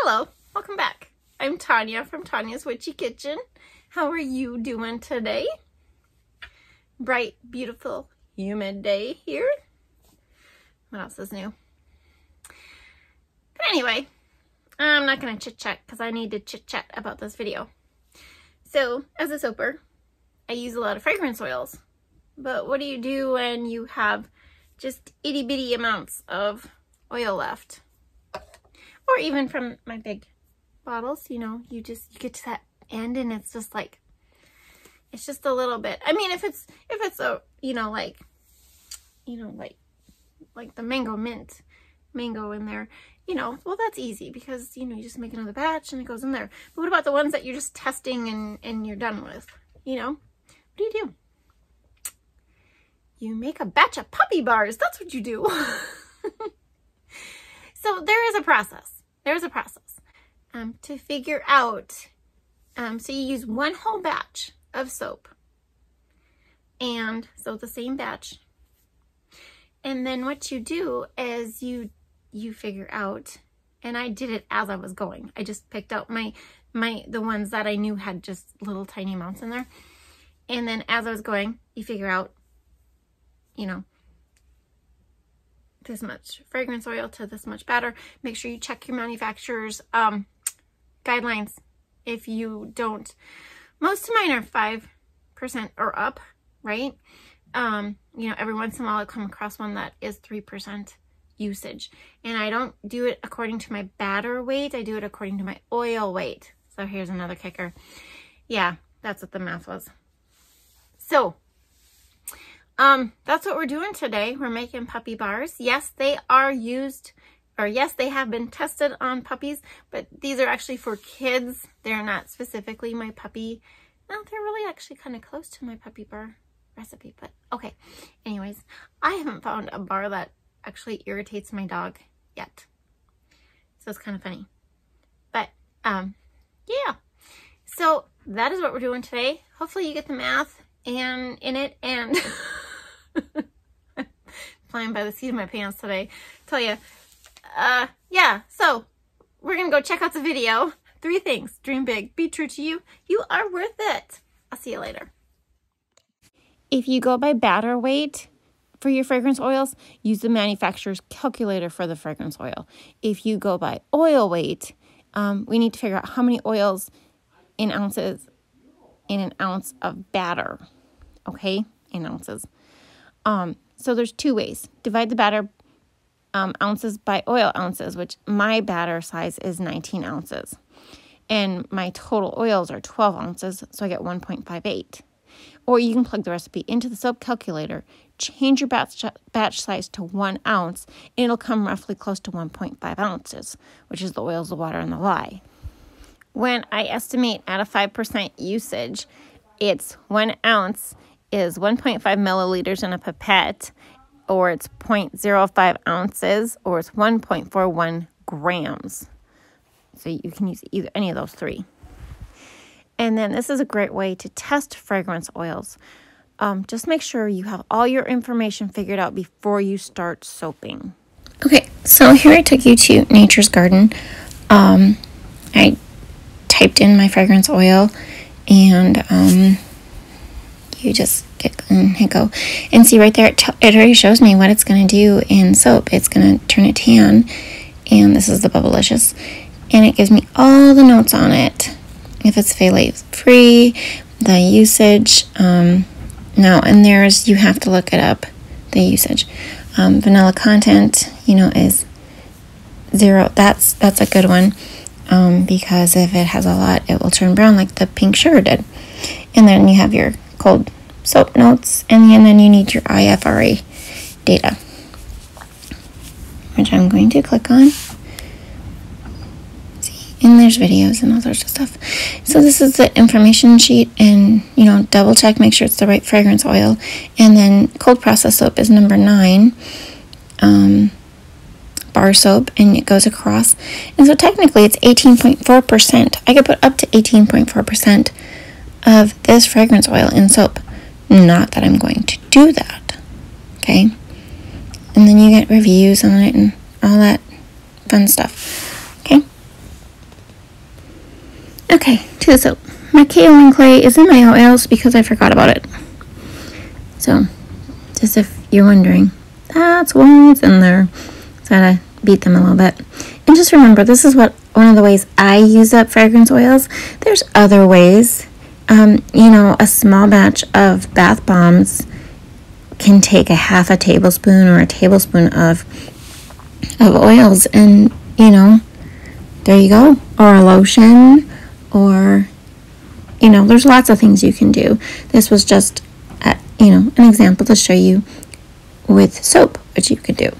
Hello, welcome back. I'm Tonya from Tonya's Witchy Kitchen. How are you doing today? Bright, beautiful, humid day here. What else is new? But anyway, I'm not going to chit-chat because I need to chit-chat about this video. So, as a soaper, I use a lot of fragrance oils. But what do you do when you have just itty-bitty amounts of oil left? Or even from my big bottles, you know, you get to that end and it's just like, it's just a little bit. I mean, if it's a, like the mango in there, well, that's easy because, you just make another batch and it goes in there. But what about the ones that you're just testing and you're done with, What do you do? You make a batch of puppy bars. That's what you do. So there is a process. There's a process to figure out. So you use one whole batch of soap. And so the same batch. And then what you do is you figure out, and I did it as I was going. I just picked out the ones that I knew had just little tiny amounts in there. And then as I was going, you figure out, this much fragrance oil to this much batter. Make sure you check your manufacturer's guidelines. If you don't, most of mine are 5% or up, right? Every once in a while I come across one that is 3% usage. And I don't do it according to my batter weight. I do it according to my oil weight. So here's another kicker. Yeah, that's what the math was. So, that's what we're doing today. We're making puppy bars. Yes, they are used, or yes, they have been tested on puppies, but these are actually for kids. They're not specifically my puppy. No, they're really actually kind of close to my puppy bar recipe, but okay. Anyways, I haven't found a bar that actually irritates my dog yet. So it's kind of funny. But, yeah. So that is what we're doing today. Hopefully you get the math and in it, and flying by the seat of my pants today. Tell you, yeah, so we're gonna go check out the video. 3 things: dream big, be true to you, you are worth it. I'll see you later. If you go by batter weight for your fragrance oils, use the manufacturer's calculator for the fragrance oil. If you go by oil weight, we need to figure out how many oils in ounces in an ounce of batter. Okay, in ounces. So there's 2 ways. Divide the batter ounces by oil ounces, which my batter size is 19 ounces. And my total oils are 12 ounces, so I get 1.58. Or you can plug the recipe into the soap calculator, change your batch size to 1 ounce, and it'll come roughly close to 1.5 ounces, which is the oils, the water, and the lye. When I estimate at a 5% usage, it's 1 ounce is 1.5 milliliters in a pipette, or it's 0.05 ounces, or it's 1.41 grams. So you can use any of those 3. And then this is a great way to test fragrance oils. Just make sure you have all your information figured out before you start soaping. Okay, so here I took you to Nature's Garden. I typed in my fragrance oil, and you just hit go and see right there, it already shows me what it's going to do in soap. It's going to turn it tan, and this is the Bubblicious, and it gives me all the notes on it. If it's phthalate free, the usage, now and there's, you have to look it up, the usage. Vanilla content, is 0. That's a good one, because if it has a lot, it will turn brown like the pink sugar did. And then you have your cold soap notes, and then you need your IFRA data, which I'm going to click on. See, and there's videos and all sorts of stuff. So this is the information sheet, and double check, make sure it's the right fragrance oil. And then cold process soap is number 9, bar soap, and it goes across. And so technically it's 18.4%. I could put up to 18.4% of this fragrance oil in soap. Not that I'm going to do that, okay? And then you get reviews on it and all that fun stuff, okay? Okay, to the soap. My kaolin clay is in my oils because I forgot about it. So, just if you're wondering, that's why it's in there. So I gotta beat them a little bit. And just remember, this is one of the ways I use up fragrance oils. There's other ways. You know, a small batch of bath bombs can take a half a tablespoon or a tablespoon of oils, and, you know, there you go. Or a lotion, or, you know, there's lots of things you can do. This was just, you know, an example to show you with soap, what you could do.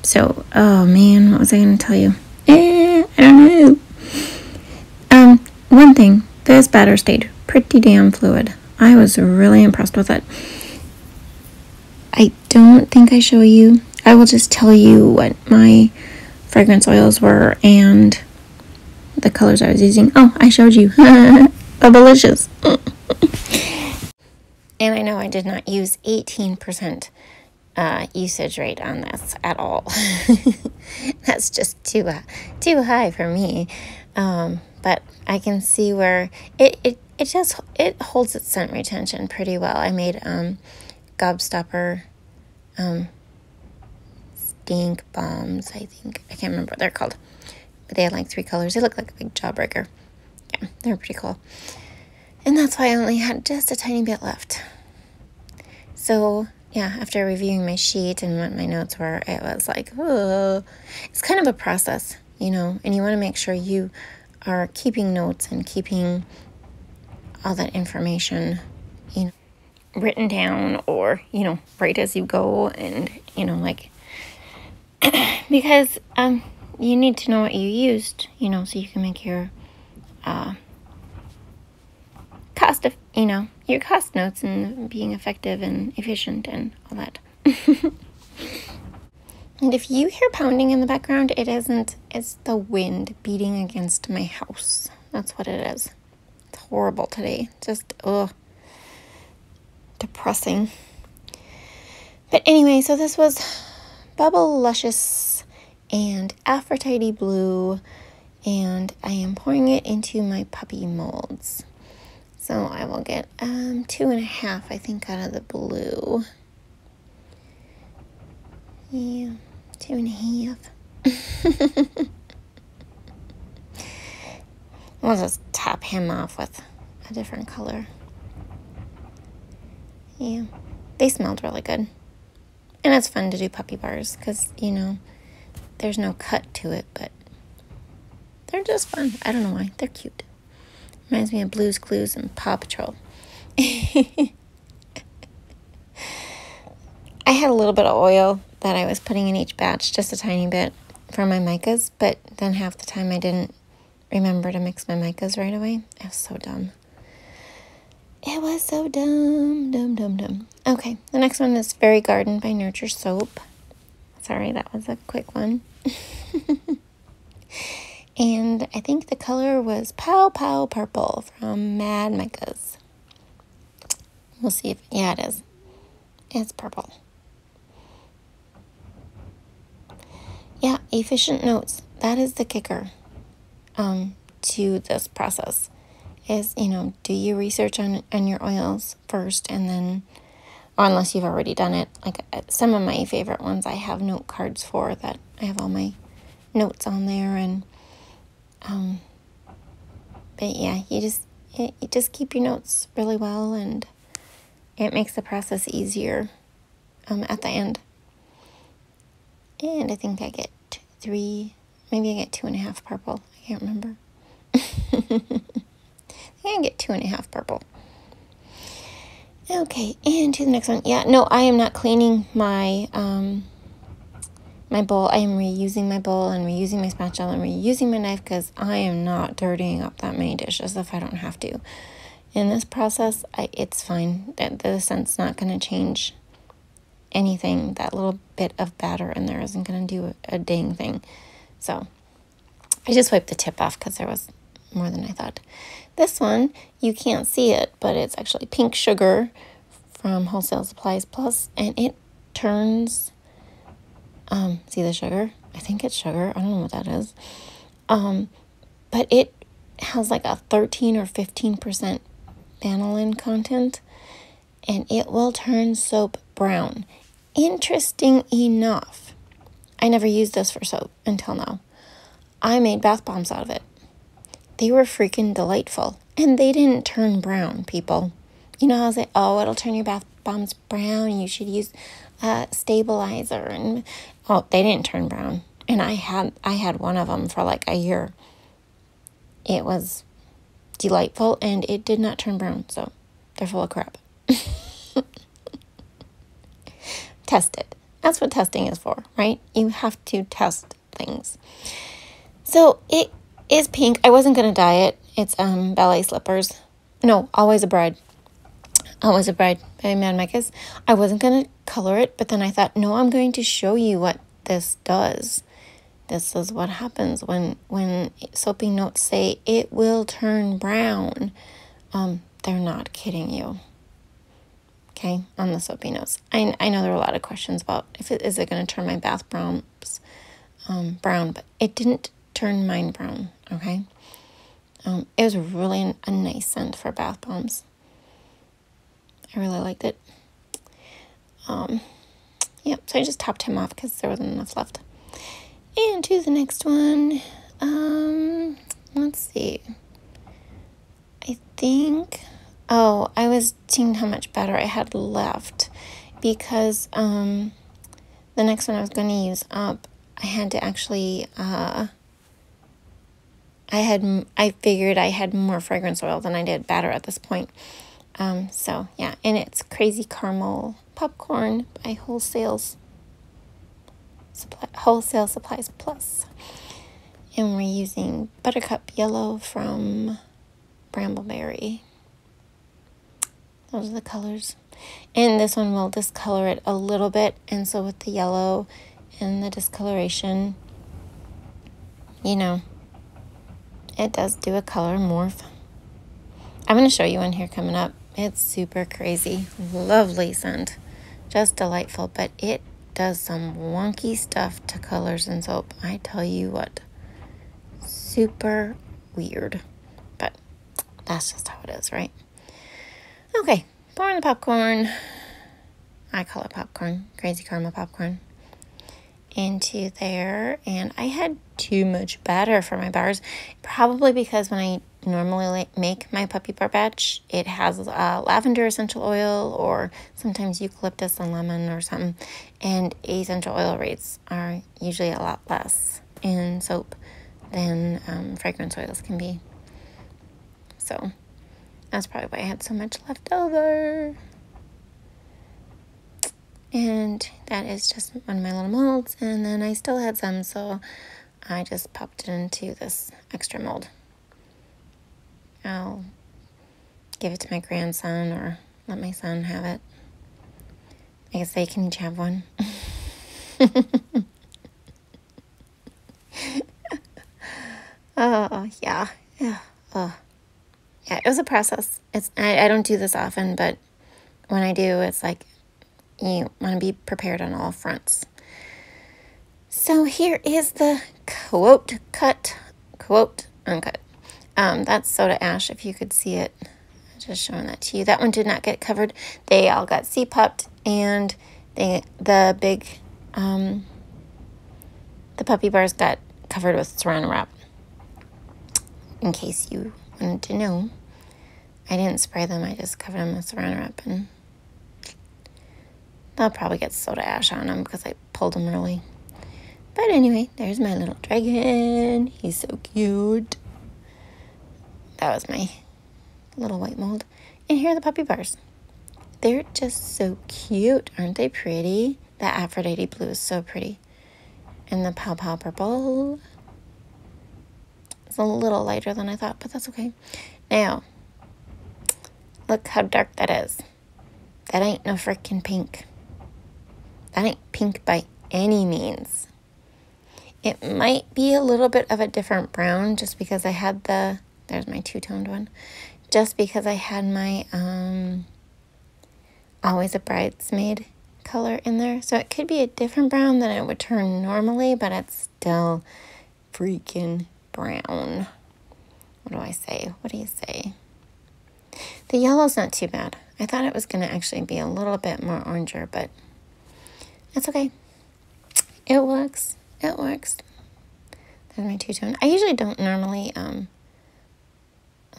So, oh man, what was I going to tell you? I don't know. One thing, this batter stayed pretty damn fluid. I was really impressed with it. I don't think I show you. I will just tell you what my fragrance oils were and the colors I was using. Oh, I showed you. Bubblicious. And I know I did not use 18% usage rate on this at all. That's just too high for me. But I can see where it holds its scent retention pretty well. I made gobstopper stink bombs, I think. I can't remember what they're called. But they had like 3 colors. They look like a big jawbreaker. Yeah, they're pretty cool. And that's why I only had just a tiny bit left. So, yeah, after reviewing my sheet and what my notes were, it was like, oh, it's kind of a process, you know, and you want to make sure you are keeping notes and keeping all that information, you know, written down, or, you know, write as you go, and, you know, like, because you need to know what you used, you know, so you can make your your cost notes and being effective and efficient and all that. And if you hear pounding in the background, it isn't. It's the wind beating against my house. That's what it is. It's horrible today. Just, depressing. But anyway, so this was Bubble Luscious and Aphrodite Blue, and I am pouring it into my puppy molds. So I will get 2.5, I think, out of the blue. Yeah, 2.5. I'll just top him off with a different color. Yeah, they smelled really good. And it's fun to do puppy bars because, you know, there's no cut to it, but they're just fun. I don't know why. They're cute. Reminds me of Blue's Clues and Paw Patrol. I had a little bit of oil that I was putting in each batch, just a tiny bit, for my micas, but then half the time I didn't remember to mix my micas right away. It was so dumb. It was so dumb. Okay, the next one is Fairy Garden by Nurture Soap. Sorry, that was a quick one. And I think the color was Pow Pow Purple from Mad Micas. We'll see if, yeah, it is. It's purple. Yeah, efficient notes. That is the kicker to this process. Is, you know, do your research on your oils first, and then, or unless you've already done it. Like some of my favorite ones I have note cards for, that I have all my notes on there, and but yeah, you just keep your notes really well, and it makes the process easier at the end. And I think I get 3, maybe I get 2.5 purple. I can't remember. I get 2.5 purple. Okay, and to the next one. Yeah, no, I am not cleaning my my bowl. I am reusing my bowl and reusing my spatula and reusing my knife, because I am not dirtying up that many dishes if I don't have to. In this process, it's fine. The scent's not going to change anything. That little bit of batter in there isn't going to do a dang thing. So I just wiped the tip off because there was more than I thought. This one, you can't see it, but it's actually pink sugar from Wholesale Supplies Plus, and it turns See the sugar? I think it's sugar. I don't know what that is. But it has like a 13 or 15% vanillin content, and it will turn soap brown. Interesting enough, I never used this for soap until now. I made bath bombs out of it. They were freaking delightful, and they didn't turn brown, people. You know how I say, oh, it'll turn your bath bombs brown, you should use a stabilizer, and oh, they didn't turn brown. And I had one of them for like a year. It was delightful, and it did not turn brown, so they're full of crap. Test it. That's what testing is for, right? You have to test things. So it is pink. I wasn't going to dye it. It's ballet slippers. No, Always a Bride. Always a Bride by Mad Micahs. I wasn't going to color it, but then I thought, no, I'm going to show you what this does. This is what happens when soapy notes say it will turn brown. They're not kidding you. Okay, on the soapy notes. I know there are a lot of questions about is it going to turn my bath bombs brown, but it didn't turn mine brown. Okay, it was really a nice scent for bath bombs. I really liked it. Yeah, so I just topped him off because there wasn't enough left. And to the next one. Let's see. I think, I was seeing how much batter I had left because the next one I was going to use up, I had to actually, I figured I had more fragrance oil than I did batter at this point. So yeah, and it's Crazy Caramel Popcorn by Wholesale Supplies Plus. And we're using Buttercup Yellow from Brambleberry. Those are the colors. And this one will discolor it a little bit. And so with the yellow and the discoloration, you know, it does do a color morph. I'm going to show you one here coming up. It's super crazy. Lovely scent. Just delightful. But it does some wonky stuff to colors and soap. I tell you what. Super weird. But that's just how it is, right? Okay. Pouring the popcorn. I call it popcorn. Crazy Caramel Popcorn. Into there. And I had too much batter for my bars. Probably because when I normally make my puppy bar batch, it has lavender essential oil or sometimes eucalyptus and lemon or something, and essential oil rates are usually a lot less in soap than fragrance oils can be. So that's probably why I had so much left over. And that is just one of my little molds, and then I still had some, so I just popped it into this extra mold. I'll give it to my grandson or let my son have it. I guess they can each have one. Oh, yeah. Oh. Yeah, it was a process. I don't do this often, but when I do, it's like you want to be prepared on all fronts. So here is the quote uncut. That's soda ash, if you could see it. Just showing that to you. That one did not get covered. They all got C-pupped, and the puppy bars got covered with saran wrap. In case you wanted to know, I didn't spray them. I just covered them with saran wrap, and they'll probably get soda ash on them because I pulled them early. But anyway, there's my little dragon. He's so cute. That was my little white mold. And here are the puppy bars. They're just so cute. Aren't they pretty? That Aphrodite blue is so pretty. And the Pow Pow purple. It's a little lighter than I thought, but that's okay. Now, look how dark that is. That ain't no freaking pink. That ain't pink by any means. It might be a little bit of a different brown just because I had there's my two-toned one. Just because I had my Always a Bridesmaid color in there. So it could be a different brown than it would turn normally, but it's still freaking brown. What do I say? What do you say? The yellow's not too bad. I thought it was going to actually be a little bit more oranger, but that's okay. It works. It works. There's my two-tone. I usually don't normally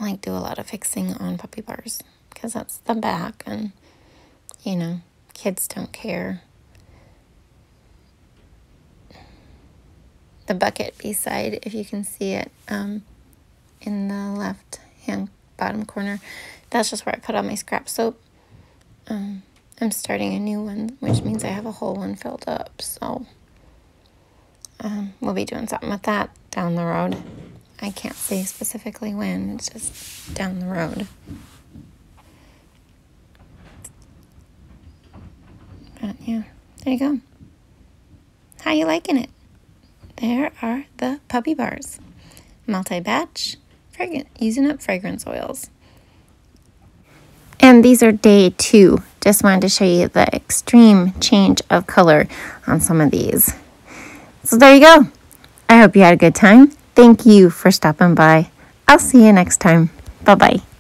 like do a lot of fixing on puppy bars because that's the back and, you know, kids don't care. The bucket beside, if you can see it, in the left hand bottom corner, that's just where I put all my scrap soap. I'm starting a new one, which means I have a whole one filled up, so we'll be doing something with that down the road. I can't say specifically when, it's just down the road. But yeah, there you go. How you liking it? There are the puppy bars. Multi-batch, using up fragrance oils. And these are day 2. Just wanted to show you the extreme change of color on some of these. So there you go. I hope you had a good time. Thank you for stopping by. I'll see you next time. Bye-bye.